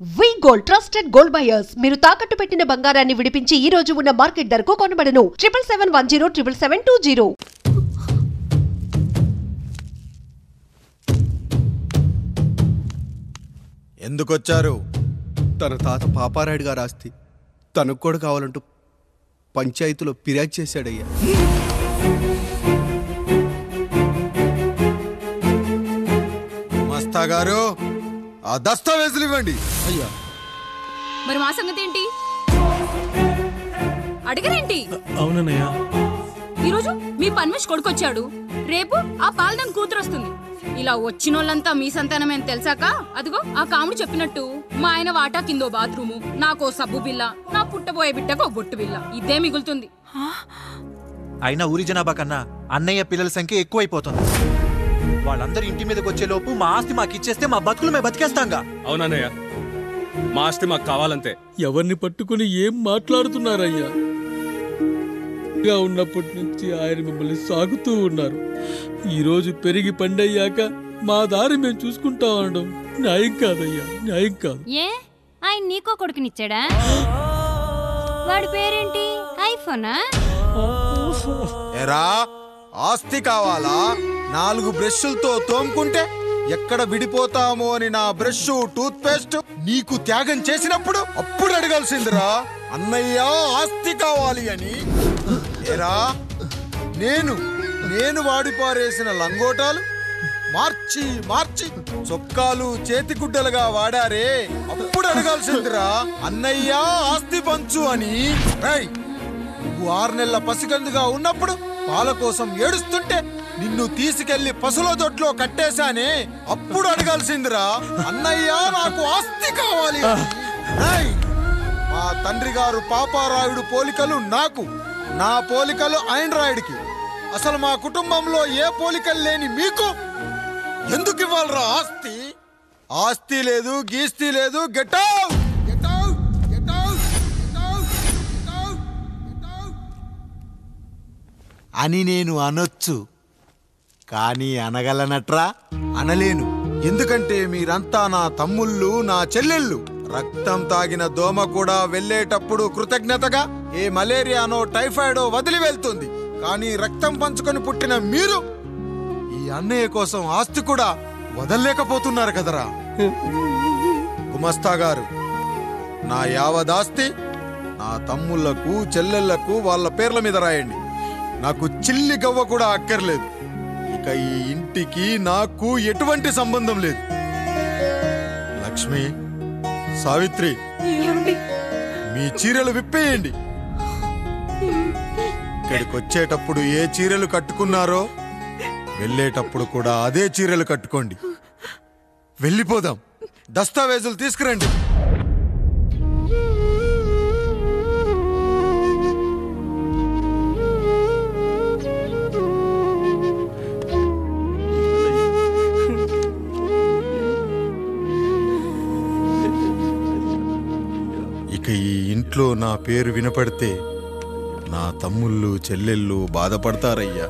వి gold trusted gold buyers మీరు తాకట్టు పెట్టిన బంగారాన్ని విడిపించి ఈ రోజు ఉన్న మార్కెట్ ధరకు కొనబడను 7771077720. ఎందుకొచ్చారు? తన తాత పాపారాయుడు గారు ఆస్తి తనకు కూడా కావాలంటూ పంచాయతీలో ఫిర్యాదు చేశాడయ్యా. మస్తా గారు ఆ దస్తావేజులు ఇవ్వండి. అయ్యా మరి మా సంగతి ఏంటి? అడగరేంటి? అవునన్నయ్యా, ఈరోజు మీ పన్మేష్ కొడుకొచ్చాడు, రేపు ఆ పాలదం కూతురు వస్తుంది. ఇలా వచ్చినోళ్ళంతా మీ సంతానమే అని తెలిసాక అదిగో ఆ కాముడు చెప్పినట్టు మా ఆయన వాటా కిందో బాత్రూము, నాకో సబ్బు బిల్ల, నా పుట్టబోయే బిడ్డకో బొట్టు బిల్ల, ఇదే మిగులుతుంది. అయినా ఊరి జనాభా కన్నా అన్నయ్య పిల్లల సంఖ్య ఎక్కువైపోతుంది. వాళ్ళందరూ ఇంటి మీదకి వచ్చే లోపు మా ఆస్తి మాకు ఇచ్చేస్తే మా బతుకులు మేము బతికేస్తాంగా. అవునన్నయ్య, మా ఆస్తి మాకు కావాలంతే. ఎవరిని పట్టుకుని ఏం మాట్లాడుతున్నారయ్యా? ఉన్నప్పటి నుంచి ఆయన మిమ్మల్ని సాగుతూ ఉన్నారు. ఈరోజు పెరిగి పండయ్యాక మా దారి మేము చూసుకుంటా ఉండడం న్యాయం కాదయ్యా, న్యాయం కాదు. ఏ ఆయన నీకో కొడుకునిచ్చాడా? వాడి పేరేంటి? ఐఫోనా? ఎరా ఆస్తి కావాలా? 4 బ్రష్లతో తోముకుంటే ఎక్కడ విడిపోతామో అని నా బ్రష్ టూత్ పేస్ట్ నీకు త్యాగం చేసినప్పుడు అప్పుడు అడగాల్సిందిరా అన్నయ్య ఆస్తి కావాలి అని. ఎరా నేను వాడిపారేసిన లంగోటాలు మార్చి మార్చి చొక్కాలు చేతిగుడ్డలుగా వాడారే, అప్పుడు అడగాల్సిందిరా అన్నయ్య ఆస్తి పంచు అని. నువ్వు 6 నెలల పసికందుగా ఉన్నప్పుడు పాల కోసం ఏడుస్తుంటే నిన్ను తీసుకెళ్లి పశువుల దొడ్లో కట్టేశానే, అప్పుడు అడగాల్సిందిరా అన్నయ్య నాకు ఆస్తి కావాలి. మా తండ్రి గారు పాపారాయుడు పోలికలు నాకు, నా పోలికలు ఆండ్రాయిడ్కి. అసలు మా కుటుంబంలో ఏ పోలికలు లేని మీకు ఎందుకు ఇవ్వాలరా ఆస్తి? ఆస్తి లేదు, గీస్తి లేదు, గెట్ అవుట్! అని నేను అనొచ్చు, కానీ అనగలనట్రా? అనలేను. ఎందుకంటే మీరంతా నా తమ్ముళ్ళు, నా చెల్లెళ్ళు. రక్తం తాగిన దోమ కూడా వెళ్ళేటప్పుడు కృతజ్ఞతగా ఏ మలేరియానో టైఫాయిడో వదిలి వెళ్తుంది. కానీ రక్తం పంచుకొని పుట్టిన మీరు ఈ అన్నయ్య కోసం ఆస్తి కూడా వదల్లేకపోతున్నారు కదరా. గుమస్తా గారు, నా యావదాస్తి నా తమ్ముళ్లకు చెల్లెళ్లకు వాళ్ళ పేర్ల మీద రాయండి. నాకు చిల్లి గవ్వ కూడా అక్కర్లేదు. ఇక ఈ ఇంటికి నాకు ఎటువంటి సంబంధం లేదు. లక్ష్మి, సావిత్రి, మీ చీరలు విప్పేయండి. ఇక్కడికి వచ్చేటప్పుడు ఏ చీరలు కట్టుకున్నారో వెళ్ళేటప్పుడు కూడా అదే చీరలు కట్టుకోండి. వెళ్ళిపోదాం. దస్తావేజులు తీసుకురండి. ఇక ఈ ఇంట్లో నా పేరు వినపడితే నా తమ్ముళ్ళు చెల్లెళ్ళు బాధపడతారయ్యా.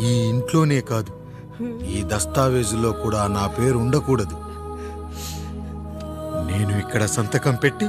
ఈ ఇంట్లోనే కాదు, ఈ దస్తావేజులో కూడా నా పేరు ఉండకూడదు. నేను ఇక్కడ సంతకం పెట్టి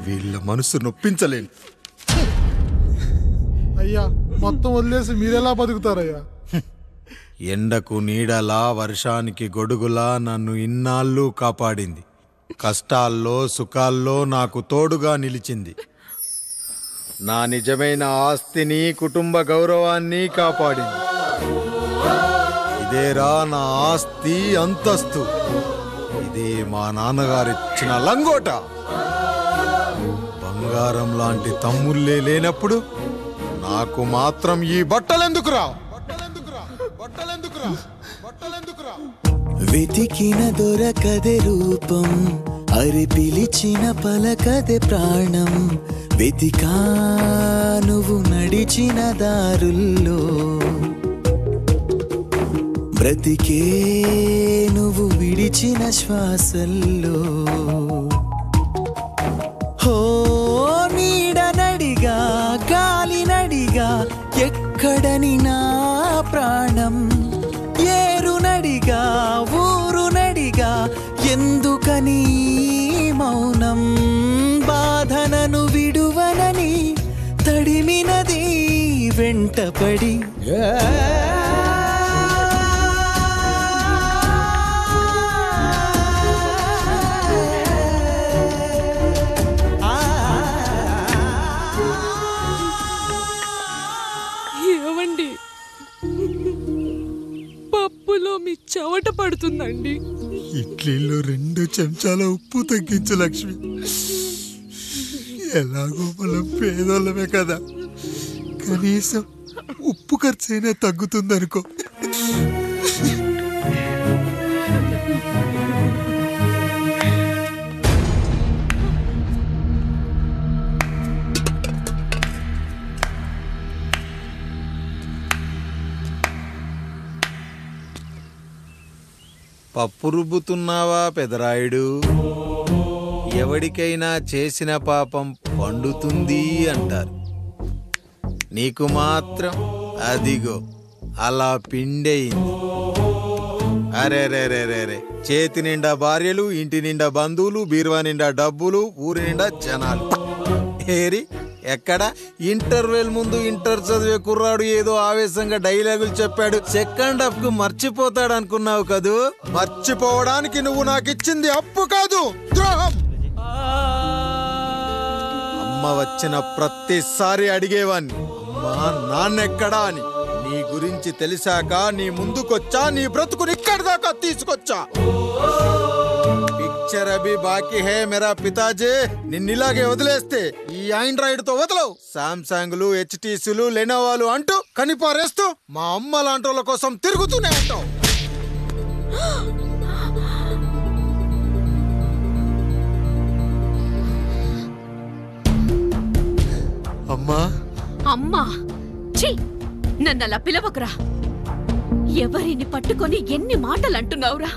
వీళ్ళ మనసు నొప్పించలేను. అయ్యా, మొత్తం వదిలేసి మీరెలా బతుకుతారయ్యా? ఎండకు నీడలా, వర్షానికి గొడుగులా నన్ను ఇన్నాళ్ళు కాపాడింది. కష్టాల్లో సుఖాల్లో నాకు తోడుగా నిలిచింది. నా నిజమైన ఆస్తిని, కుటుంబ గౌరవాన్ని కాపాడింది. ఇదేరా నా ఆస్తి, అంతస్తు. ఇదే మా నాన్నగారిచ్చిన లంగోట. బంగారం లాంటి తమ్ముళ్ళే లేనప్పుడు నాకు మాత్రం ఈ బట్టలెందుకురా? వెతికిన దొరకదే రూపం, అరి పిలిచిన పలకదే ప్రాణం. వెతికా నువ్వు నడిచిన దారుల్లో, బ్రతికే నువ్వు విడిచిన శ్వాసల్లో. హో నీడనడిగా, గాలినడిగా, ఎక్కడని నా ప్రాణం. ఏరునడిగా, ఊరునడిగా, ఎందుకని ఒక్కడి ఏవండి, పప్పులో మీ చెమట పడుతుందండి. ఇడ్లీలో 2 చెంచాల ఉప్పు తగ్గించు లక్ష్మి. ఎలాగో మనం పేదోళ్ళమే కదా, కనీసం ఉప్పు ఖర్చైనా తగ్గుతుందనుకో. పప్పు రుబ్బుతున్నావా పెదరాయుడు? ఎవడికైనా చేసిన పాపం పండుతుంది అంటారు, నీకు మాత్రం అదిగో అలా పిండయింది. అరే రే రే రే రే, చేతి నిండా భార్యలు, ఇంటి నిండా బంధువులు, బీరువా నిండా డబ్బులు, ఊరి నిండా జనాలు. ఏరి ఎక్కడ ఇంటర్వెల్ ముందు ఇంటర్ చదివే కుర్రాడు ఏదో ఆవేశంగా డైలాగులు చెప్పాడు, సెకండ్ హాఫ్ కు మర్చిపోతాడు అనుకున్నావు కదూ? మర్చిపోవడానికి నువ్వు నాకు ఇచ్చింది అప్పు కాదు, ద్రోహం. అమ్మ వచ్చిన ప్రతిసారి అడిగేవాన్ని, అమ్మా నాన్నెక్కడా అని. నీ గురించి తెలిసాక నీ ముందుకొచ్చా, నీ బ్రతుకుని ఇక్కడి దాకా తీసుకొచ్చా. పిక్చర్ అభి బాకీ హే మేరా పితాజీ. నిన్నిలాగే వదిలేస్తే ఈ ఆండ్రాయిడ్ తో వదలవు. సామ్సంగ్లు, హెచ్టీసీలు, లెనోవాలు అంటూ కనిపారేస్తూ మా అమ్మ లాంటి వాళ్ళ కోసం తిరుగుతూనే ఉంటావు. అమ్మా అమ్మా, ఛీ, నన్నలా పిలవకురా. ఎవరిని పట్టుకొని ఎన్ని మాటలు అంటున్నావురా?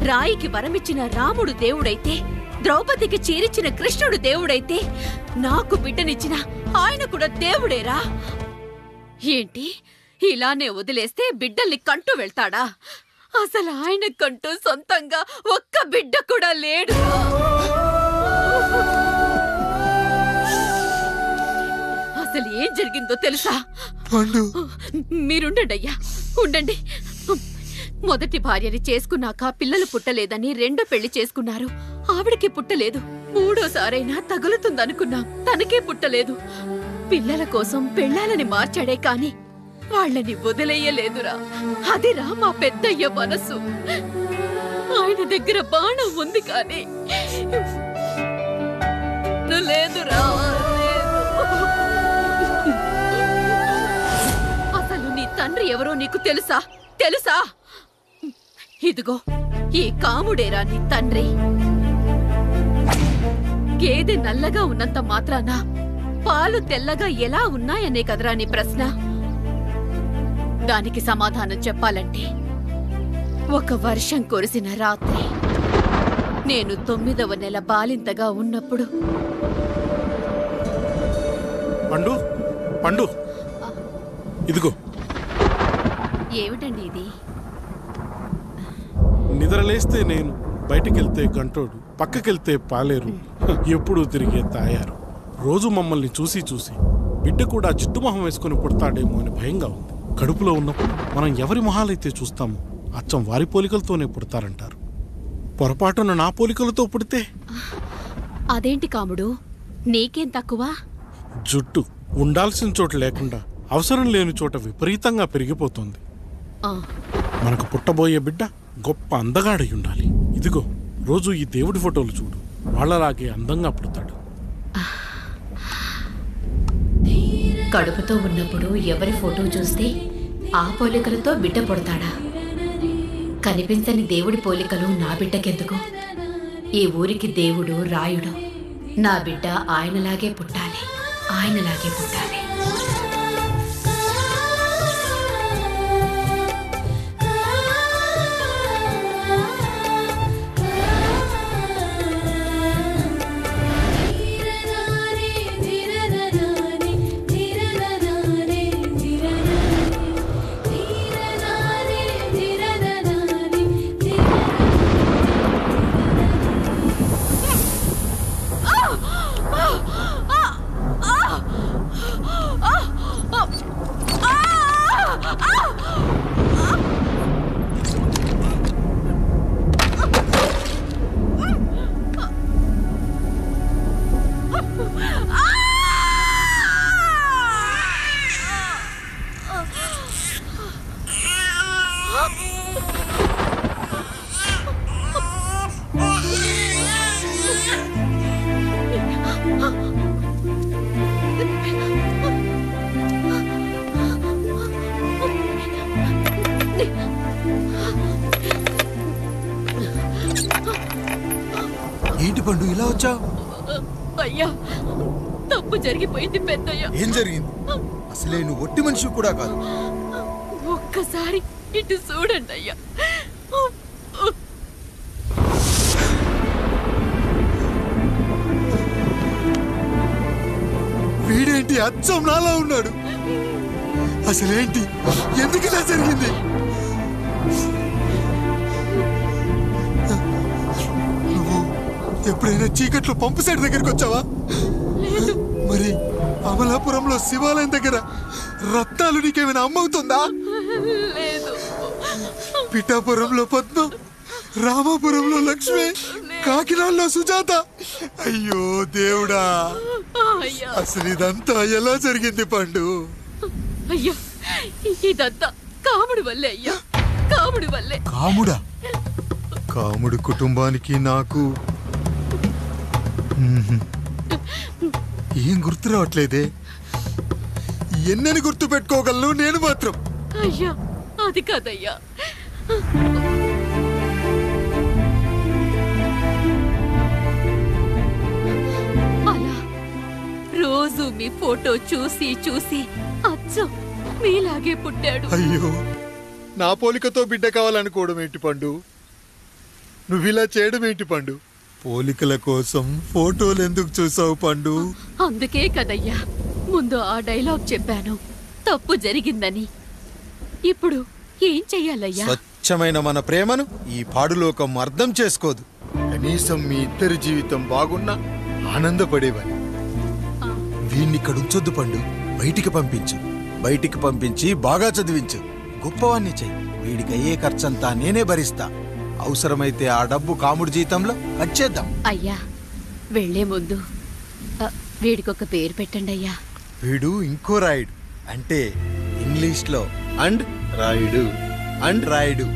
రాయికి వరమిచ్చిన రాముడు దేవుడైతే, ద్రౌపదికి చీరిచ్చిన కృష్ణుడు దేవుడైతే, నాకు బిడ్డనిచ్చిన ఆయన కూడా దేవుడేరా. ఏంటి, ఇలానే వదిలేస్తే బిడ్డల్ని కంటూ వెళ్తాడా? అసలు ఆయన కంటూ సొంతంగా ఒక్క బిడ్డ కూడా లేడు. అసలు ఏం జరిగిందో తెలుసా? మీరుండండి అయ్యా, ఉండండి. మొదటి భార్యని చేసుకున్నాక పిల్లలు పుట్టలేదని రెండో పెళ్లి చేసుకున్నారు. ఆవిడకి పుట్టలేదు. మూడోసారైనా తగులుతుందనుకున్నాం, తనకే పుట్టలేదు. పిల్లల కోసం పెళ్ళాలని మార్చాడే కాని వాళ్ళని వదిలేయలేదురా. అదిరా మా పెద్దయ్య మనసు. ఆయన దగ్గర బాణం ఉంది కానీ లేదురా. అసలు నీ తండ్రి ఎవరో నీకు తెలుసా? తెలుసా? ఇదిగో ఈ కాముడేరా నీ తండ్రి. గేదె నల్లగా ఉన్నంత మాత్రాన పాలు తెల్లగా ఎలా ఉన్నాయనే కదరా నీ ప్రశ్న. దానికి సమాధానం చెప్పాలంటే, ఒక వర్షం కురిసిన రాత్రి నేను 9వ నెల బాలింతగా ఉన్నప్పుడు. పండు పండు, ఇదిగో. ఏమిటండి ఇది? నిద్రలేస్తే నేను, బయటకెళ్తే గంటోడు, పక్కకెళ్తే పాలేరు, ఎప్పుడూ తిరిగే తాయారు. రోజు మమ్మల్ని చూసి చూసి బిడ్డ కూడా జిడ్డు మొహం వేసుకుని పుడతాడేమో అని భయంగా ఉంది. కడుపులో ఉన్నప్పుడు మనం ఎవరి మొహాలైతే చూస్తామో అచ్చం వారి పోలికలతోనే పుడతారంటారు. పొరపాటున నా పోలికలతో పుడితే? అదేంటి కాముడు, నీకేం తక్కువ? జుట్టు ఉండాల్సిన చోట లేకుండా అవసరం లేని చోట విపరీతంగా పెరిగిపోతుంది. మనకు పుట్టబోయే బిడ్డ గొప్ప అందగాడై ఉండాలి. ఇదిగో రోజు ఈ దేవుడి ఫోటోలు చూడు, వాళ్ళలాగే అందంగా పుడతాడు. కడుపుతో ఉన్నప్పుడు ఎవరి ఫోటో చూస్తే ఆ పోలికలతో బిడ్డ పుడతాడా? కనిపించని దేవుడి పోలికలు నా బిడ్డకెందుకు? ఈ ఊరికి దేవుడు రాయుడు. నా బిడ్డ ఆయనలాగే పుట్టాలి, ఆయనలాగే పుట్టాలి. ఏంటి పండు ఇలా వచ్చావు? అయ్యా, తప్పు జరిగిపోయింది పెద్దయ్యా. ఏం జరిగింది? అసలే నువ్వు ఒట్టి మనిషి కూడా కాదు. ఒక్కసారి ఇటు చూడండి అయ్యా. వీడేంటి అచ్చం నాలా ఉన్నాడు? అసలేంటి, ఎందుకు ఇలా జరిగింది? నువ్వు ఎప్పుడైనా చీకట్లో పంపు సైడ్ దగ్గరికి వచ్చావా? మరి అమలాపురంలో శివాలయం దగ్గర రత్నాలు నీకేమైనా అమ్మవుతుందా? పిఠాపురంలో పద్మ, రామాపురంలో లక్ష్మి, కాకినాడలో సుజాత. అయ్యో దేవుడా, అసలు ఇదంతా ఎలా జరిగింది పండు? అయ్యా, ఇదంతా కాముడి వల్లే అయ్యా, కాముడి వల్లే. కాముడా? కాముడు కుటుంబానికి నాకు ఏం గుర్తు రావట్లేదే. ఎన్నని గుర్తు పెట్టుకోగలను నేను మాత్రం? అయ్యా, అది కాదయ్యా. అలా రోజు మీ ఫోటో చూసి చూసి అచ్చం మీలాగే పుట్టాడు. అయ్యో, నా పోలికతో బిడ్డ కావాలనుకోవడం ఏంటి పండు? నువ్విలా చేయడం ఏంటి పండు? పోలికల కోసం ఫోటోలు ఎందుకు చూసావు పండు? అందుకే కదయ్యా ముందు ఆ డైలాగ్ చెప్పాను, తప్పు జరిగిందని. ఇప్పుడు ఏం చెయ్యాలయ్యా? స్వచ్ఛమైన మన ప్రేమను ఈ పాడులోకం అర్థం చేసుకోదు. కనీసం మీ ఇద్దరి జీవితం బాగున్నా ఆనందపడేవాని. వీణ్ణి ఇక్కడ ఉంచొద్దు పండు, బయటికి పంపించు. బయటికి పంపించి బాగా చదివించు, గొప్పవాణ్ణి చెయ్యి. వీడికి అయ్యే ఖర్చంతా నేనే భరిస్తా. అవసరమైతే ఆ డబ్బు కాముడి జీతంలో వచ్చేద్దాం. అయ్యా, వెళ్లే ముందు వీడికొక పేరు పెట్టండి అయ్యా. వీడు ఇంకో రాయుడు, అంటే ఇంగ్లీష్ లో అండ్ రాయుడు.